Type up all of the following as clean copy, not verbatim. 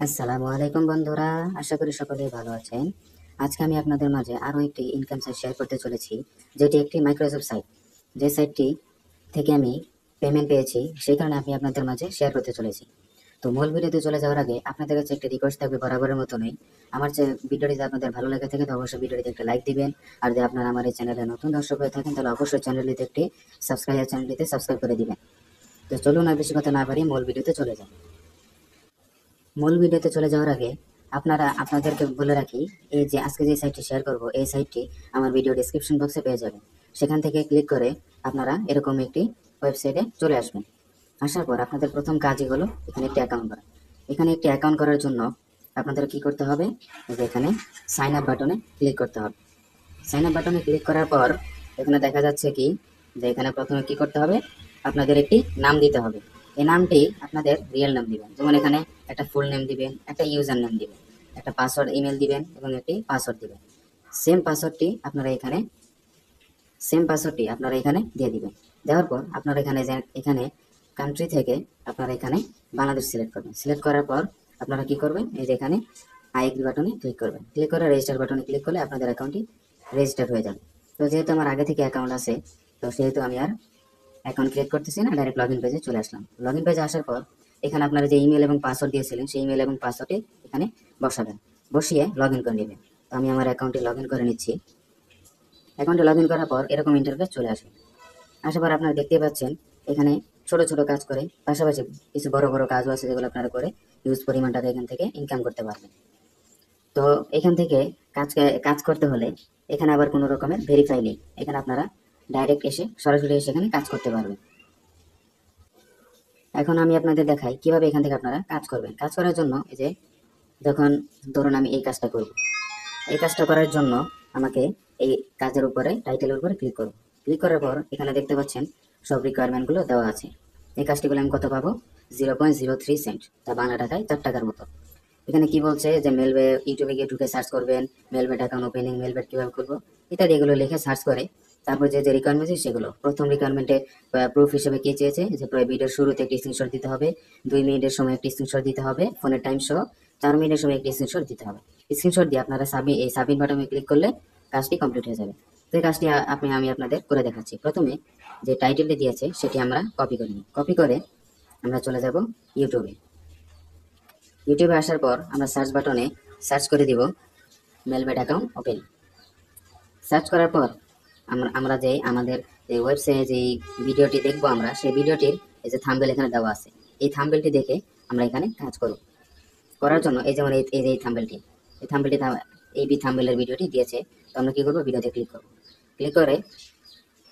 আসসালামু আলাইকুম বন্ধুরা, আশা করি সকলেই ভালো আছেন। আজকে আমি আপনাদের মাঝে আরো একটি ইনকাম সাইট শেয়ার করতে চলেছি, যেটি একটি মাইক্রোসফট সাইট। যে সাইটটি থেকে আমি পেমেন্ট পেয়েছি, সেই কারণে আমি আপনাদের মাঝে শেয়ার করতে চলেছি। তো মূল ভিডিওতে চলে যাওয়ার আগে আপনাদের কাছে একটি রিকোয়েস্ট থাকবে বরাবরের মতনই। আমার যে ভিডিওটি যদি আপনাদের ভালো লাগে থাকে তো অবশ্যই ভিডিওটিতে একটা লাইক দিবেন। আর যদি আপনারা আমার এই চ্যানেলে নতুন দর্শক হয়ে থাকেন তাহলে অবশ্যই চ্যানেলটিতে সাবস্ক্রাইব করে দিবেন। তো চলুন আর বেশি কথা না বাড়িয়ে মূল ভিডিওতে চলে যাই। মূল ভিডিওতে চলে যাওয়ার আগে আপনাদেরকে বলে রাখি, এই যে আজকে যে সাইটটি শেয়ার করব এই সাইটটি আমার ভিডিও ডেসক্রিপশন বক্সে পেয়ে যাবেন। সেখান থেকে ক্লিক করে আপনারা এরকম একটি ওয়েবসাইটে চলে আসবেন। আসার পর আপনাদের প্রথম কাজই হলো এখানে একটি অ্যাকাউন্ট করা। এখানে একটি অ্যাকাউন্ট করার জন্য আপনাদের কি করতে হবে, যে এখানে সাইন আপ বাটনে ক্লিক করতে হবে। সাইন আপ বাটনে ক্লিক করার পর এখানে দেখা যাচ্ছে কি, যে এখানে প্রথমে কি করতে হবে, আপনাদের একটি নাম দিতে হবে। এই নামটি আপনাদের রিয়েল নাম দিবেন, যেমন এখানে একটা ফুল নেম দিবেন, একটা ইউজার নেম দিবেন, একটা পাসওয়ার্ড ইমেল দিবেন এবং একটি পাসওয়ার্ড দিবেন। সেম পাসওয়ার্ডটি আপনারা এখানে দিয়ে দিবেন। দেওয়ার পর আপনারা এখানে কান্ট্রি থেকে আপনারা এখানে বাংলাদেশ সিলেক্ট করবেন। সিলেক্ট করার পর আপনারা কি করবেন, এই যে এখানে আই এগ্রি বাটনে ক্লিক করবেন। ক্লিক করে রেজিস্টার বাটনে ক্লিক করলে আপনাদের অ্যাকাউন্টটি রেজিস্টার হয়ে যাবে। তো যেহেতু আমার আগে থেকে অ্যাকাউন্ট আছে, তো সেহেতু আমি আর অ্যাকাউন্ট ক্রিয়েট করতেছি না, ডাইরেক্ট লগ ইন পেজে চলে আসলাম। লগ ইন পেজে আসার পর এখানে আপনারা যে ইমেল এবং পাসওয়ার্ড দিয়েছিলেন সেই ইমেল এবং পাসওয়ার্ডটি এখানে বসাবেন, বসিয়ে লগ ইন করে নেবেন। তো আমি আমার অ্যাকাউন্টে লগ ইন করে নিচ্ছি। অ্যাকাউন্টে লগ ইন করার পর এরকম ইন্টারফেস চলে আসে। আসার পর আপনারা দেখতে পাচ্ছেন এখানে ছোট ছোট কাজ করে, পাশাপাশি কিছু বড় বড় কাজও আছে যেগুলো আপনারা করে ইউজ পরিমাণ টাকা এখান থেকে ইনকাম করতে পারবেন। তো এখান থেকে কাজ করতে হলে এখানে আবার কোনো রকমের ভেরিফাই নেই। এখানে আপনারা ডাইরেক্ট সরাসরি এসে এখানে কাজ করতে পারবেন। এখন আমি আপনাদের দেখাই কিভাবে এখান থেকে আপনারা কাজ করবেন। কাজ করার জন্য এই যে, যখন ধরুন আমি এই কাজটা করব, এই কাজটা করার জন্য আমাকে এই কাজের উপরে টাইটেলের উপরে ক্লিক করব। ক্লিক করার পর এখানে দেখতে পাচ্ছেন সব রিকোয়ারমেন্টগুলো দেওয়া আছে। এই কাজটি করলে আমি কত পাবো, 0.03 সেন্ট, তা বাংলা টাকায় 4 টাকার মতো। এখানে কি বলছে যে মেলবে, ইউটিউবে গিয়ে ঢুকে সার্চ করবেন মেলবেট অ্যাকাউন্ট ওপেনিং, মেলবেট কিভাবে করবো ইত্যাদি, এগুলো লিখে সার্চ করে তারপর যে যে রিকোয়ারমেন্ট আছে সেগুলো, প্রথম রিকোয়ারমেন্টে প্রুফ হিসেবে কি চেয়েছে, যে ভিডিওর শুরুতে একটি স্ক্রিনশট দিতে হবে, 2 মিনিটের সময় একটি স্ক্রিনশট দিতে হবে, ফোনের টাইম সহ 4 মিনিটের সময় একটি স্ক্রিনশট দিতে হবে। স্ক্রিনশট দিয়ে আপনারা সাবমিট বাটনে ক্লিক করলে কাজটি কমপ্লিট হয়ে যাবে। তো এই কাজটি আমি আপনাদের করে দেখাচ্ছি। প্রথমে যে টাইটেলটি দিয়েছে সেটি আমরা কপি করে নিই। কপি করে আমরা চলে যাব ইউটিউবে। ইউটিউবে আসার পর আমরা সার্চ বাটনে সার্চ করে দিব মেলবেট অ্যাকাউন্ট ওপেন। সার্চ করার পর আমরা যে আমাদের যে ওয়েবসাইটে যে ভিডিওটি দেখবো আমরা, সেই ভিডিওটির এই যে থাম্বনেল এখানে দেওয়া আছে, এই থাম্বনেলটি দেখে আমরা এখানে কাজ করব। করার জন্য এই যেমন এই যে এই থাম্বনেলটি এই থাম্বনেলের ভিডিওটি দিয়েছে। তো আমরা কি করবো, ভিডিওতে ক্লিক করব। ক্লিক করে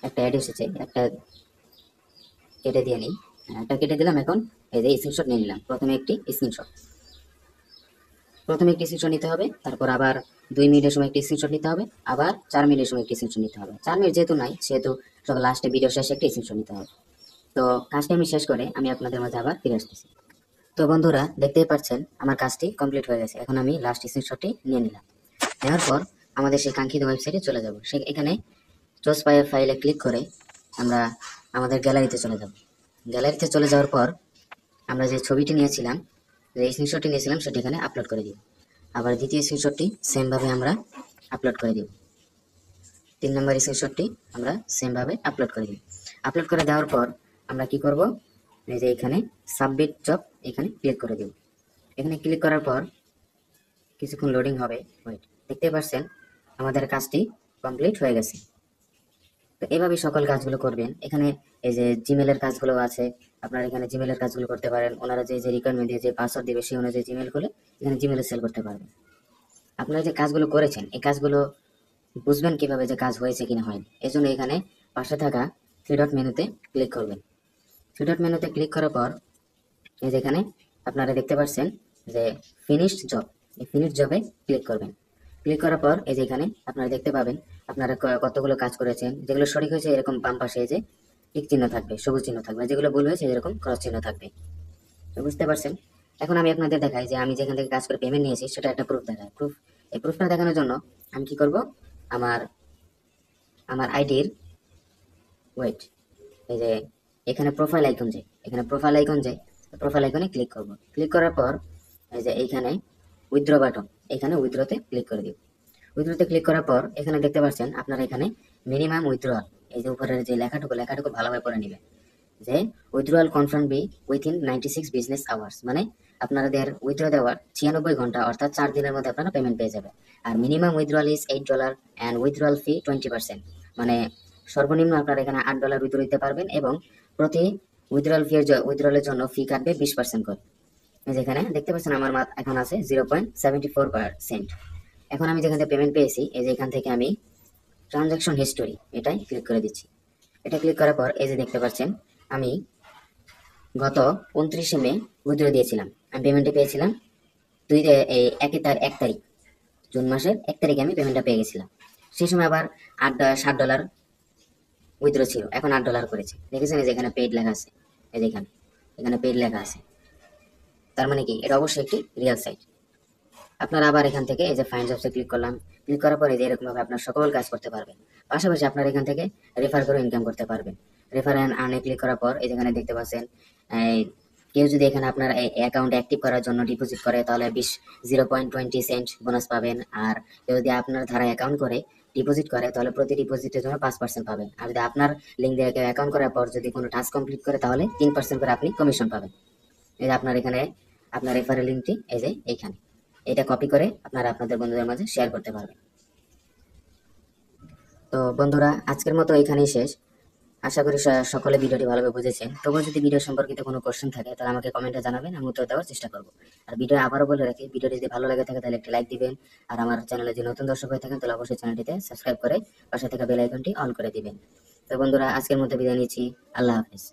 একটা অ্যাড এসেছে, একটা কেটে দিয়ে নিই। একটা কেটে দিলাম। এখন এই যে স্ক্রিনশট নিয়ে নিলাম। প্রথমে একটি স্ক্রিনশট নিতে হবে, তারপর আবার 2 মিনিটের সময় একটি স্ক্রিনশট নিতে হবে, আবার 4 মিনিটের সময় একটি স্ক্রিনশট নিতে হবে। 4 মিনিট যেহেতু নাই সেহেতু সব লাস্টে ভিডিও শেষে একটি স্ক্রিনশট নিতে হবে। তো কাজটি আমি শেষ করে আমি আপনাদের মাঝে আবার ফিরে আসতেছি। তো বন্ধুরা দেখতেই পাচ্ছেন আমার কাজটি কমপ্লিট হয়ে গেছে। এখন আমি লাস্ট স্ক্রিনশটটি নিয়ে নিলাম। নেওয়ার পর আমাদের সেই কাঙ্ক্ষিত ওয়েবসাইটে চলে যাব। এখানে চুজ ফাইলে ক্লিক করে আমরা আমাদের গ্যালারিতে চলে যাব। গ্যালারিতে চলে যাওয়ার পর আমরা যে ছবিটি নিয়েছিলাম, যে স্ক্রিনশটটি নিয়েছিলাম, সেটি এখানে আপলোড করে দিব। আবার দ্বিতীয় স্ক্রিনশটটি সেমভাবে আমরা আপলোড করে দিব। 3 নম্বর স্ক্রিনশটটি আমরা সেমভাবে আপলোড করে দিব। আপলোড করে দেওয়ার পর আমরা কি করব, এই যে এখানে সাবমিট জব এখানে ক্লিক করে দিব। এখানে ক্লিক করার পর কিছুক্ষণ লোডিং হবে। ওয়েট, দেখতে পাচ্ছেন আমাদের কাজটি কমপ্লিট হয়ে গেছে। তো এভাবে সকল কাজগুলো করবেন। এখানে এই যে জিমেলের কাজগুলো আছে, আপনারা এখানে জিমেলের কাজগুলো করতে পারেন। ওনারা যে যে রিকোয়ারমেন্ট দিয়ে যে পাসওয়ার্ড দেবে সেই অনুযায়ী জিমেল খুলে এখানে জিমেলে সেল করতে পারবেন। আপনারা যে কাজগুলো করেছেন এই কাজগুলো বুঝবেন কিভাবে যে কাজ হয়েছে কিনা হয়নি, এই জন্য এখানে পাশে থাকা 3 ডট মেনুতে ক্লিক করবেন। 3 ডট মেনুতে ক্লিক করার পর এই যেখানে আপনারা দেখতে পাচ্ছেন যে ফিনিশড জব, এই ফিনিশড জবে ক্লিক করবেন। ক্লিক করার পর এই যে এখানে আপনারা দেখতে পাবেন আপনারা কতগুলো কাজ করেছেন। যেগুলো সঠিক হয়েছে এরকম বাম পাশে এই যে টিক চিহ্ন থাকবে, সবুজ চিহ্ন থাকবে, যেগুলো ভুল হয়েছে এরকম ক্রস চিহ্ন থাকবে। তো বুঝতে পারছেন। এখন আমি আপনাদের দেখাই যে আমি যেখান থেকে কাজ করে পেমেন্ট নিয়েছি সেটা একটা প্রুফ দেখায়। এই প্রুফটা দেখানোর জন্য আমি কি করব, আমার আমার আইডির ওয়েট, এই যে এখানে প্রোফাইল আইকন যে প্রোফাইল আইকনে ক্লিক করব। ক্লিক করার পর এই যে এইখানে উইথড্র বাটন, এখানে উইথড্রতে ক্লিক করে দিব। উইথড্রতে ক্লিক করার পর এখানে দেখতে পাচ্ছেন আপনারা এখানে মিনিমাম উইথড্রয়াল, এই যে উপরের যে লেখাটুকু ভালোভাবে পড়ে নেবেন যে withdrawal confirm be within 96 business hours, মানে আপনাদের উইথড্র দেওয়ার 96 ঘন্টা অর্থাৎ 4 দিনের মধ্যে আপনারা পেমেন্ট পেয়ে যাবেন। আর minimum withdrawal is $8 and withdrawal fee 20%, মানে সর্বনিম্ন আপনারা এখানে $8 উইথড্র দিতে পারবেন এবং প্রতি উইথড্রয়ালের জন্য ফি কাটবে 20% করে। যেখানে দেখতে পাচ্ছেন আমার এখন আছে 0.74%। এখন আমি যেখান থেকে পেমেন্ট পেয়েছি এই যে এখান থেকে আমি ট্রানজাকশন হিস্টোরি এটাই ক্লিক করে দিচ্ছি। এটা ক্লিক করার পর এই যে দেখতে পাচ্ছেন আমি গত 29 মে উইথড্র দিয়েছিলাম, আমি পেমেন্টটা পেয়েছিলাম 1 তারিখ, জুন মাসের 1 তারিখে আমি পেমেন্টটা পেয়ে গেছিলাম। সেই সময় আবার $7 উইথড্র ছিল, এখন $8 করেছে। দেখেছেন এই যে এখানে পেইড লেখা আছে, এই যে এখানে পেইড লেখা আছে, তার মানে কি এটা অবশ্যই একটি রিয়েল সাইট। আপনারা আবার এখান থেকে এই যে ফাইন্ড জবসে ক্লিক করলাম, ক্লিক করার পরে এরকম ভাবে আপনার সকল কাজ করতে পারবেন। পাশাপাশি আপনারা এখান থেকে রেফার করে ইনকাম করতে পারবেন। রেফার এন্ড আর্নে ক্লিক করার পর এই যেখানে দেখতে পাচ্ছেন কেউ যদি এখানে আপনার অ্যাকাউন্ট অ্যাক্টিভ করার জন্য ডিপোজিট করে তাহলে 0.20 সেন্ট বোনাস পাবেন। আর কেউ যদি আপনার ধারা অ্যাকাউন্ট করে ডিপোজিট করে তাহলে প্রতি ডিপোজিটের জন্য 5% পাবেন। আর যদি আপনার লিঙ্ক দিয়ে কেউ অ্যাকাউন্ট করার পর যদি কোনো টাস্ক কমপ্লিট করে তাহলে 3% করে আপনি কমিশন পাবেন। এই যে আপনার এখানে আপনার রেফারেল লিঙ্কটি এই যে এইখানে, এটা কপি করে আপনারা আপনাদের বন্ধুদের মাঝে শেয়ার করতে পারবেন। তো বন্ধুরা আজকের মতো এখানেই শেষ। আশা করি সকলে ভিডিওটি ভালোভাবে বুঝেছেন। তবুও যদি ভিডিও সম্পর্কিত কোনো কোশ্চেন থাকে তাহলে আমাকে কমেন্টে জানাবেন, আমি উত্তর দেওয়ার চেষ্টা করব। আর ভিডিও আবারও বলে রাখি, ভিডিওটি যদি ভালো লাগে থাকে তাহলে একটি লাইক দিবেন। আর আমার চ্যানেলে যদি নতুন দর্শক হয়ে থাকেন তাহলে অবশ্যই চ্যানেলটিতে সাবস্ক্রাইব করে পাশে থাকা বেল আইকনটি অন করে দিবেন। তো বন্ধুরা আজকের মতো বিদায় নিচ্ছি, আল্লাহ হাফেজ।